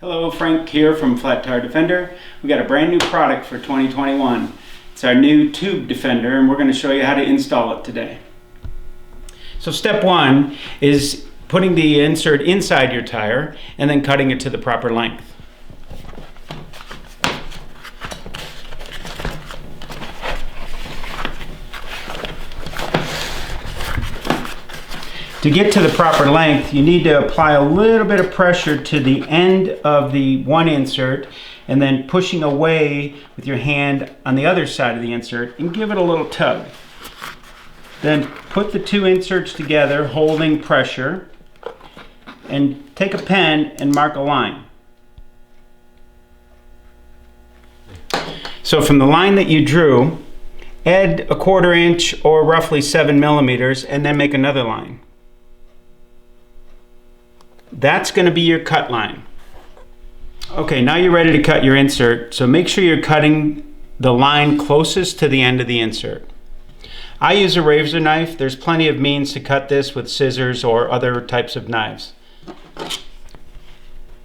Hello, Frank here from Flat Tire Defender. We got a brand new product for 2021. It's our new tube defender, and we're going to show you how to install it today. So step one is putting the insert inside your tire and then cutting it to the proper length. To get to the proper length, you need to apply a little bit of pressure to the end of the one insert and then pushing away with your hand on the other side of the insert and give it a little tug. Then put the two inserts together, holding pressure, and take a pen and mark a line. So from the line that you drew, add a 1/4 inch or roughly 7 millimeters and then make another line. That's going to be your cut line. Okay, now you're ready to cut your insert, so make sure you're cutting the line closest to the end of the insert. I use a razor knife. There's plenty of means to cut this with scissors or other types of knives.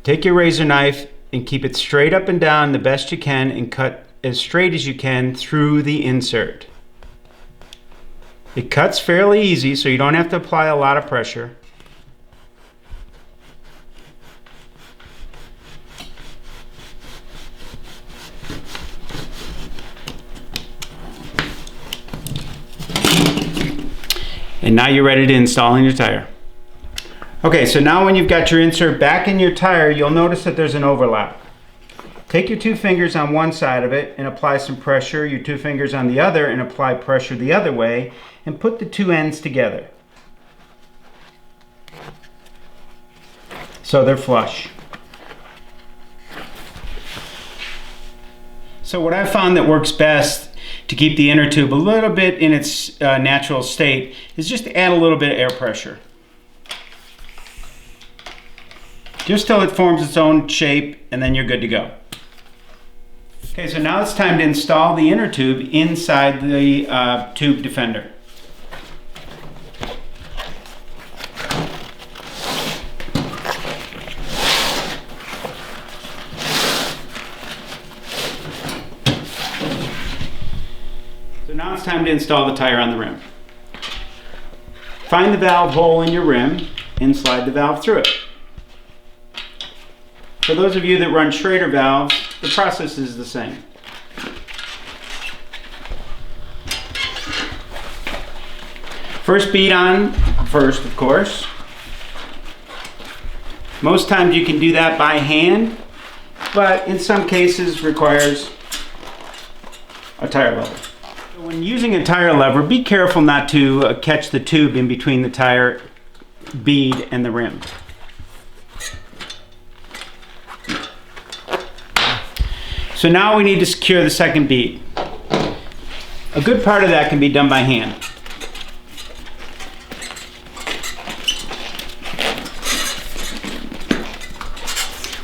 Take your razor knife and keep it straight up and down the best you can and cut as straight as you can through the insert. It cuts fairly easy, so you don't have to apply a lot of pressure. And now you're ready to install in your tire. Okay, so now when you've got your insert back in your tire, you'll notice that there's an overlap. Take your two fingers on one side of it and apply some pressure, your two fingers on the other and apply pressure the other way, and put the two ends together so they're flush. So what I found that works best to keep the inner tube a little bit in its natural state is just add a little bit of air pressure. Just till it forms its own shape, and then you're good to go. Okay, so now it's time to install the inner tube inside the tube defender. So now it's time to install the tire on the rim. Find the valve hole in your rim and slide the valve through it. For those of you that run Schrader valves, the process is the same. First bead on first, of course. Most times you can do that by hand, but in some cases requires a tire lever. When using a tire lever, be careful not to catch the tube in between the tire bead and the rim. So now we need to secure the second bead. A good part of that can be done by hand.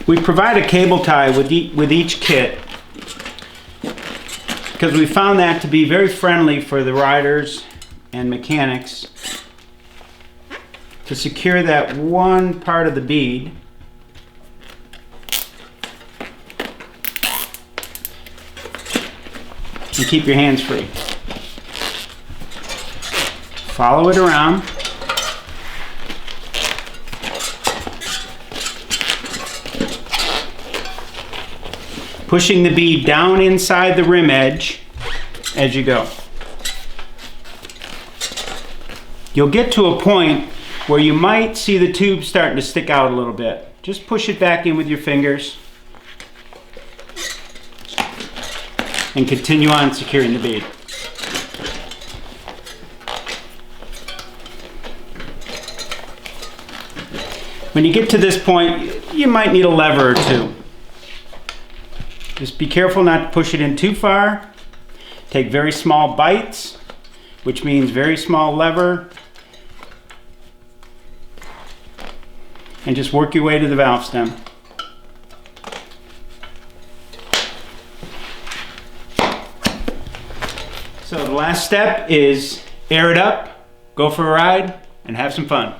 We provide a cable tie with each kit because we found that to be very friendly for the riders and mechanics to secure that one part of the bead. And keep your hands free. Follow it around. Pushing the bead down inside the rim edge as you go. You'll get to a point where you might see the tube starting to stick out a little bit. Just push it back in with your fingers and continue on securing the bead. When you get to this point, you might need a lever or two. Just be careful not to push it in too far. Take very small bites, which means very small lever, and just work your way to the valve stem. So the last step is air it up, go for a ride, and have some fun.